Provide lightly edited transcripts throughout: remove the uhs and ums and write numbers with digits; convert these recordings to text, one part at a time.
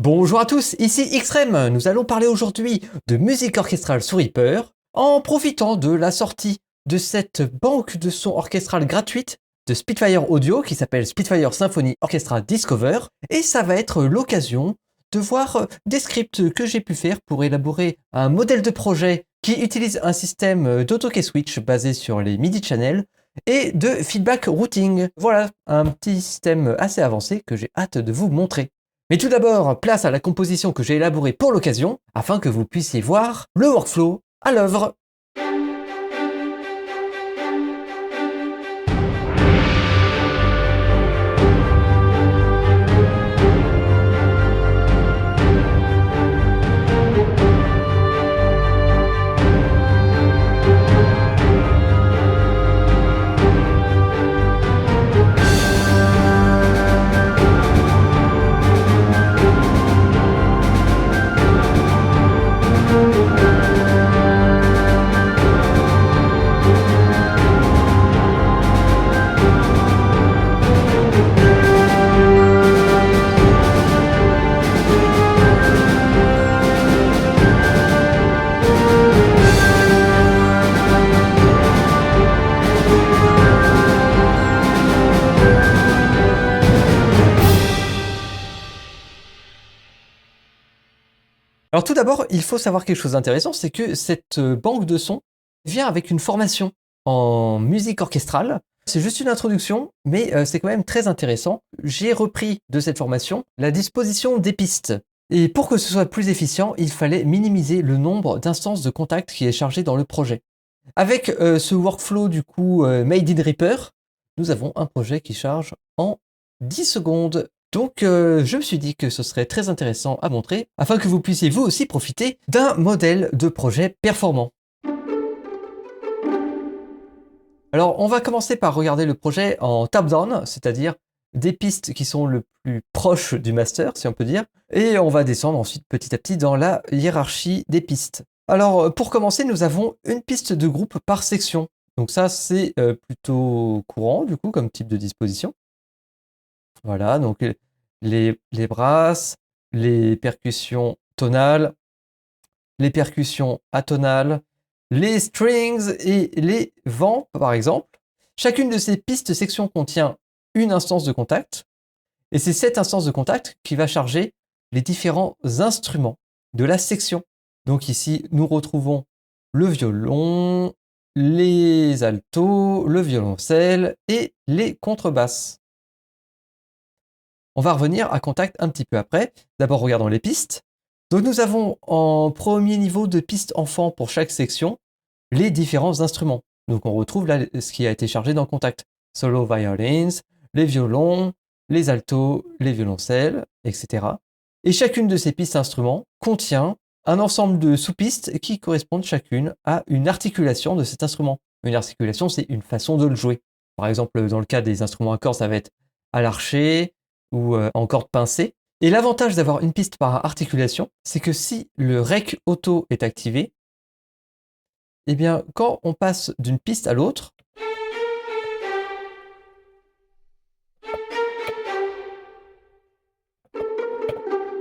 Bonjour à tous, ici Xrem. Nous allons parler aujourd'hui de musique orchestrale sous Reaper en profitant de la sortie de cette banque de sons orchestrale gratuite de Spitfire Audio qui s'appelle Spitfire Symphony Orchestra Discover, et ça va être l'occasion de voir des scripts que j'ai pu faire pour élaborer un modèle de projet qui utilise un système d'auto-key switch basé sur les MIDI channels et de feedback routing. Voilà, un petit système assez avancé que j'ai hâte de vous montrer. Mais tout d'abord, place à la composition que j'ai élaborée pour l'occasion, afin que vous puissiez voir le workflow à l'œuvre. Alors tout d'abord, il faut savoir quelque chose d'intéressant, c'est que cette banque de sons vient avec une formation en musique orchestrale. C'est juste une introduction, mais c'est quand même très intéressant. J'ai repris de cette formation la disposition des pistes. Et pour que ce soit plus efficient, il fallait minimiser le nombre d'instances de contact qui est chargé dans le projet. Avec ce workflow du coup Made in Reaper, nous avons un projet qui charge en 10 secondes. Donc je me suis dit que ce serait très intéressant à montrer afin que vous puissiez vous aussi profiter d'un modèle de projet performant. Alors on va commencer par regarder le projet en top-down, c'est-à-dire des pistes qui sont le plus proches du master, si on peut dire, et on va descendre ensuite petit à petit dans la hiérarchie des pistes. Alors pour commencer, nous avons une piste de groupe par section. Donc ça c'est plutôt courant du coup comme type de disposition. Voilà, donc les brasses, les percussions tonales, les percussions atonales, les strings et les vents, par exemple. Chacune de ces pistes sections contient une instance de contact, et c'est cette instance de contact qui va charger les différents instruments de la section. Donc ici, nous retrouvons le violon, les altos, le violoncelle et les contrebasses. On va revenir à contact un petit peu après. D'abord, regardons les pistes. Donc nous avons en premier niveau de piste enfant pour chaque section les différents instruments. Donc on retrouve là ce qui a été chargé dans contact. Solo violins, les violons, les altos, les violoncelles, etc. Et chacune de ces pistes instruments contient un ensemble de sous-pistes qui correspondent chacune à une articulation de cet instrument. Une articulation, c'est une façon de le jouer. Par exemple, dans le cas des instruments à cordes, ça va être à l'archet ou en corde pincée. Et l'avantage d'avoir une piste par articulation, c'est que si le rec auto est activé, eh bien, quand on passe d'une piste à l'autre,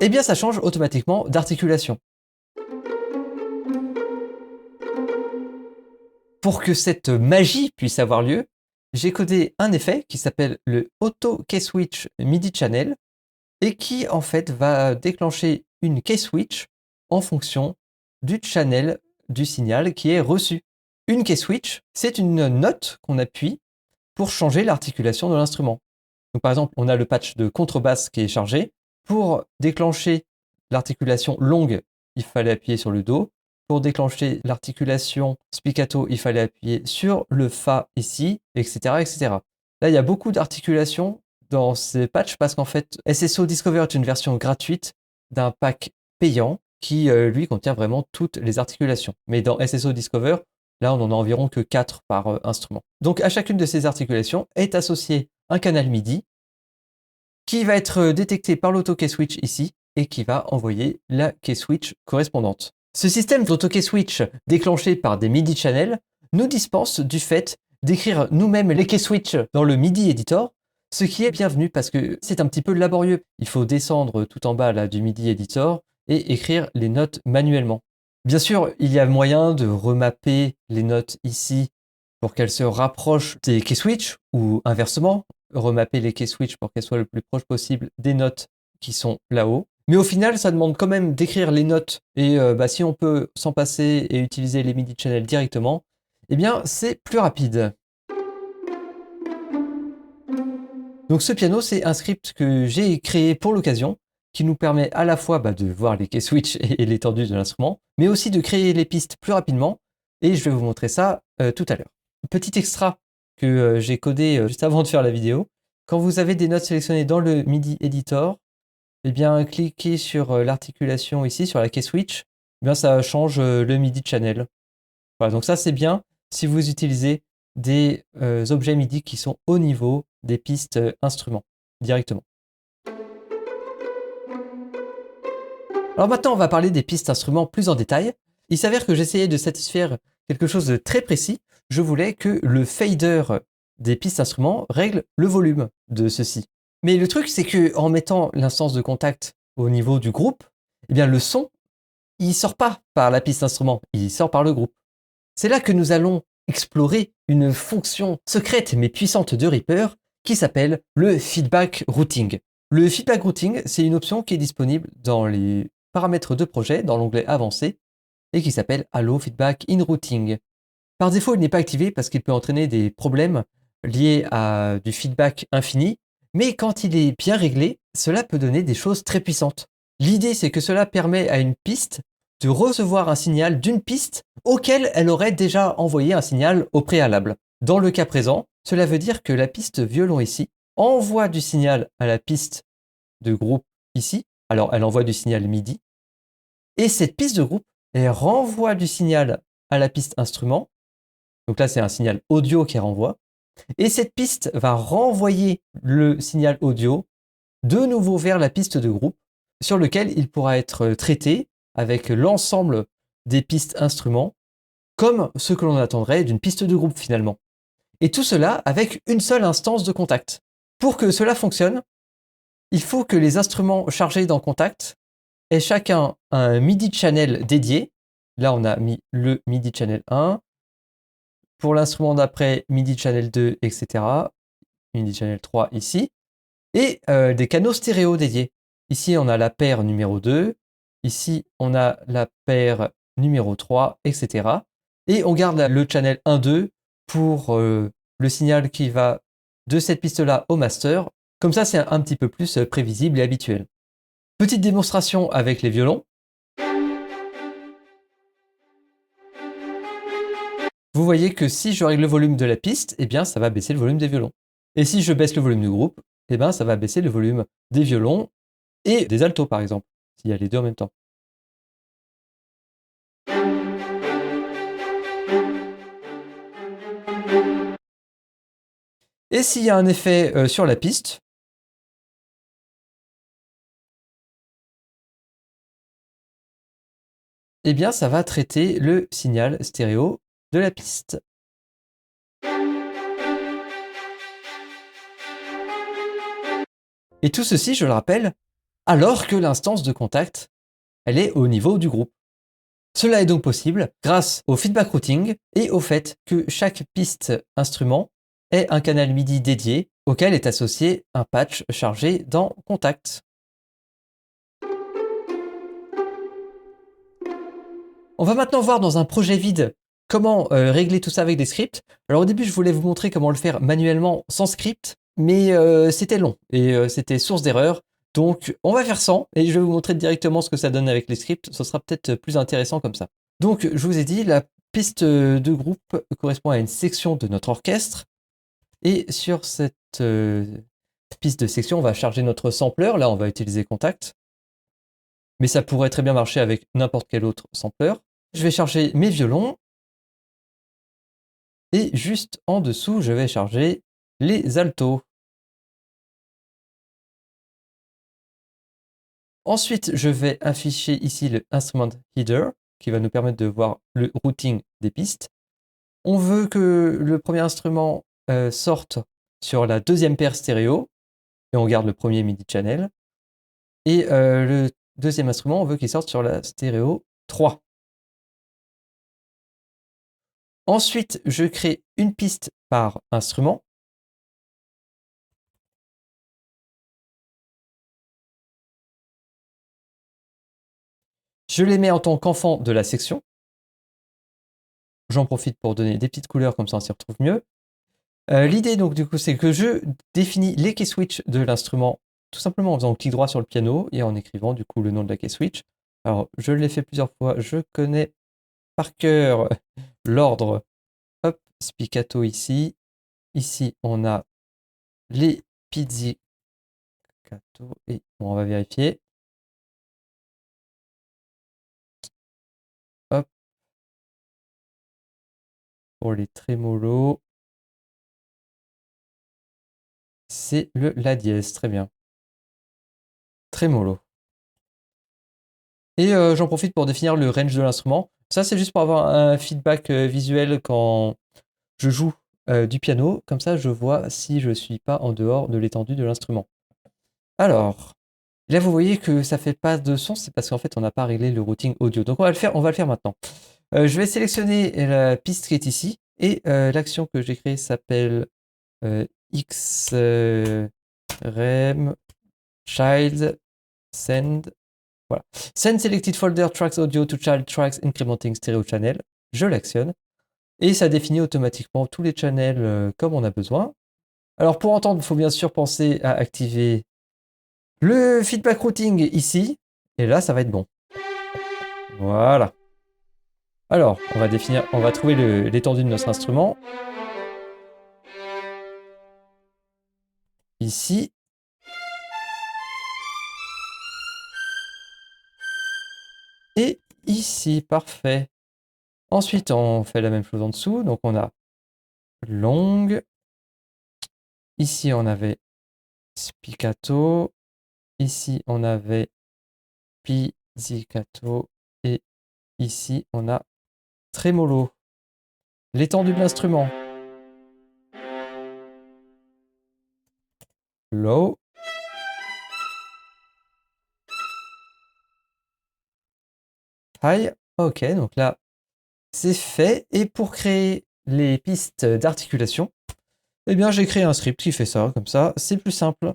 eh bien, ça change automatiquement d'articulation. Pour que cette magie puisse avoir lieu, j'ai codé un effet qui s'appelle le Auto Key Switch MIDI Channel et qui en fait va déclencher une key switch en fonction du channel du signal qui est reçu. Une key switch, c'est une note qu'on appuie pour changer l'articulation de l'instrument. Donc par exemple, on a le patch de contrebasse qui est chargé. Pour déclencher l'articulation longue, il fallait appuyer sur le Do. Pour déclencher l'articulation spiccato, il fallait appuyer sur le Fa ici, etc., etc. Là, il y a beaucoup d'articulations dans ces patchs parce qu'en fait, SSO Discover est une version gratuite d'un pack payant qui, lui, contient vraiment toutes les articulations. Mais dans SSO Discover, là, on en a environ que 4 par instrument. Donc, à chacune de ces articulations est associé un canal MIDI qui va être détecté par l'auto-key switch ici et qui va envoyer la key switch correspondante. Ce système d'auto-key switch déclenché par des MIDI channels nous dispense du fait d'écrire nous-mêmes les key switch dans le MIDI editor, Ce qui est bienvenu parce que c'est un petit peu laborieux. Il faut descendre tout en bas là, du MIDI Editor et écrire les notes manuellement. Bien sûr, il y a moyen de remapper les notes ici pour qu'elles se rapprochent des key switch ou inversement, remapper les key switch pour qu'elles soient le plus proche possible des notes qui sont là-haut. Mais au final, ça demande quand même d'écrire les notes et si on peut s'en passer et utiliser les MIDI channels directement, eh bien c'est plus rapide. Donc ce piano, c'est un script que j'ai créé pour l'occasion, qui nous permet à la fois de voir les key switch et l'étendue de l'instrument, mais aussi de créer les pistes plus rapidement, et je vais vous montrer ça tout à l'heure. Petit extra que j'ai codé juste avant de faire la vidéo. Quand vous avez des notes sélectionnées dans le MIDI Editor, eh bien cliquez sur l'articulation ici, sur la key switch, eh bien ça change le MIDI channel. Voilà, donc ça c'est bien si vous utilisez des objets MIDI qui sont au niveau des pistes instruments directement. Alors maintenant on va parler des pistes instruments plus en détail. Il s'avère que j'essayais de satisfaire quelque chose de très précis. Je voulais que le fader des pistes instruments règle le volume de ceux-ci. Mais le truc c'est que en mettant l'instance de contact au niveau du groupe, eh bien le son, il sort pas par la piste instrument, il sort par le groupe. C'est là que nous allons explorer une fonction secrète mais puissante de Reaper qui s'appelle le feedback routing. Le feedback routing, c'est une option qui est disponible dans les paramètres de projet, dans l'onglet avancé, et qui s'appelle Allow Feedback in Routing. Par défaut, il n'est pas activé parce qu'il peut entraîner des problèmes liés à du feedback infini, mais quand il est bien réglé, cela peut donner des choses très puissantes. L'idée, c'est que cela permet à une piste de recevoir un signal d'une piste auquel elle aurait déjà envoyé un signal au préalable. Dans le cas présent, cela veut dire que la piste violon ici envoie du signal à la piste de groupe ici. Alors, elle envoie du signal MIDI. Et cette piste de groupe, elle renvoie du signal à la piste instrument. Donc là, c'est un signal audio qui renvoie. Et cette piste va renvoyer le signal audio de nouveau vers la piste de groupe sur lequel il pourra être traité avec l'ensemble des pistes instruments comme ce que l'on attendrait d'une piste de groupe finalement. Et tout cela avec une seule instance de contact. Pour que cela fonctionne, il faut que les instruments chargés dans contact aient chacun un MIDI channel dédié. Là, on a mis le MIDI channel 1. Pour l'instrument d'après, MIDI channel 2, etc. MIDI channel 3 ici. Et des canaux stéréo dédiés. Ici, on a la paire numéro 2. Ici, on a la paire numéro 3, etc. Et on garde le channel 1-2 pour le signal qui va de cette piste-là au master. Comme ça, c'est un petit peu plus prévisible et habituel. Petite démonstration avec les violons. Vous voyez que si je règle le volume de la piste, eh bien, ça va baisser le volume des violons. Et si je baisse le volume du groupe, eh bien, ça va baisser le volume des violons et des altos, par exemple, s'il y a les deux en même temps. Et s'il y a un effet sur la piste, eh bien, ça va traiter le signal stéréo de la piste. Et tout ceci, je le rappelle, alors que l'instance de contact, elle est au niveau du groupe. Cela est donc possible grâce au feedback routing et au fait que chaque piste instrument ait un canal MIDI dédié auquel est associé un patch chargé dans Contact. On va maintenant voir dans un projet vide comment régler tout ça avec des scripts. Alors au début, je voulais vous montrer comment le faire manuellement sans script, mais c'était long et c'était source d'erreur. Donc on va faire sans et je vais vous montrer directement ce que ça donne avec les scripts. Ce sera peut-être plus intéressant comme ça. Donc je vous ai dit, la piste de groupe correspond à une section de notre orchestre. Et sur cette piste de section, on va charger notre sampler. Là, on va utiliser Contact. Mais ça pourrait très bien marcher avec n'importe quel autre sampler. Je vais charger mes violons. Et juste en dessous, je vais charger les altos. Ensuite, je vais afficher ici le Instrument Header qui va nous permettre de voir le routing des pistes. On veut que le premier instrument sorte sur la deuxième paire stéréo, et on garde le premier MIDI channel. Et le deuxième instrument, on veut qu'il sorte sur la stéréo 3. Ensuite, je crée une piste par instrument. Je les mets en tant qu'enfant de la section. J'en profite pour donner des petites couleurs, comme ça on s'y retrouve mieux. L'idée, donc, du coup, c'est que je définis les key switch de l'instrument tout simplement en faisant clic droit sur le piano et en écrivant, du coup, le nom de la key switch. Alors, je l'ai fait plusieurs fois, je connais par cœur l'ordre. Hop, spiccato ici. Ici, on a les pizzicato. Et bon, on va vérifier. Hop. Pour les trémolos, c'est le La dièse, très bien. Trémolo. Et j'en profite pour définir le range de l'instrument. Ça, c'est juste pour avoir un feedback visuel quand je joue du piano. Comme ça, je vois si je ne suis pas en dehors de l'étendue de l'instrument. Alors, là, vous voyez que ça fait pas de son, c'est parce qu'en fait, on n'a pas réglé le routing audio. Donc, on va le faire maintenant. Je vais sélectionner la piste qui est ici. Et l'action que j'ai créée s'appelle xrem child send. Voilà. Send selected folder tracks audio to child tracks incrementing stereo channel. Je l'actionne. Et ça définit automatiquement tous les channels comme on a besoin. Alors pour entendre, il faut bien sûr penser à activer le feedback routing ici. Et là, ça va être bon. Voilà. Alors, on va trouver l'étendue de notre instrument. Ici. Et ici, parfait. Ensuite, on fait la même chose en dessous. Donc, on a longue. Ici, on avait spiccato. Ici, on avait pizzicato. Et ici, on a trémolo. L'étendue de l'instrument. Low. High. Ok, donc là, c'est fait. Et pour créer les pistes d'articulation, eh bien, j'ai créé un script qui fait ça, comme ça. C'est plus simple.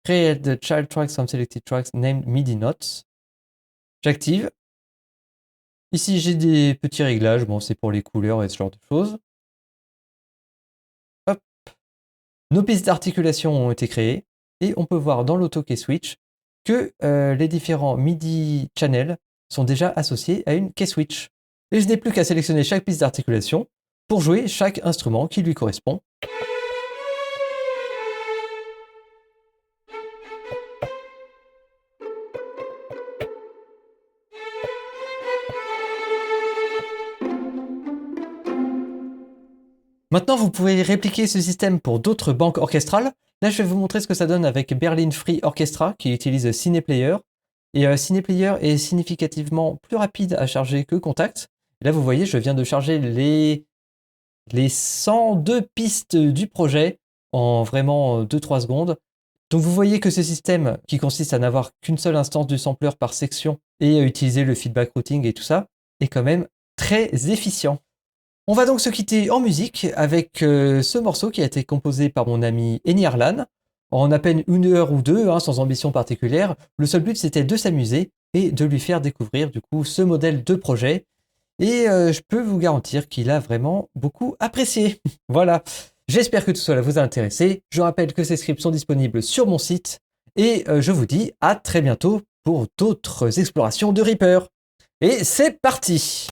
Create the child tracks from selected tracks named MIDI notes. J'active. Ici, j'ai des petits réglages. Bon, c'est pour les couleurs et ce genre de choses. Hop. Nos pistes d'articulation ont été créées. Et on peut voir dans l'auto-key switch que les différents MIDI channels sont déjà associés à une key switch. Et je n'ai plus qu'à sélectionner chaque piste d'articulation pour jouer chaque instrument qui lui correspond. Maintenant, vous pouvez répliquer ce système pour d'autres banques orchestrales. Là, je vais vous montrer ce que ça donne avec Berlin Free Orchestra qui utilise Cineplayer. Et Cineplayer est significativement plus rapide à charger que Kontakt. Là, vous voyez, je viens de charger les 102 pistes du projet en vraiment 2-3 secondes. Donc vous voyez que ce système, qui consiste à n'avoir qu'une seule instance du sampler par section et à utiliser le feedback routing et tout ça, est quand même très efficient. On va donc se quitter en musique avec ce morceau qui a été composé par mon ami Eni Harlan en à peine 1 heure ou 2, hein, sans ambition particulière. Le seul but, c'était de s'amuser et de lui faire découvrir du coup ce modèle de projet. Et je peux vous garantir qu'il a vraiment beaucoup apprécié. Voilà. J'espère que tout cela vous a intéressé. Je rappelle que ces scripts sont disponibles sur mon site. Et je vous dis à très bientôt pour d'autres explorations de Reaper. Et c'est parti!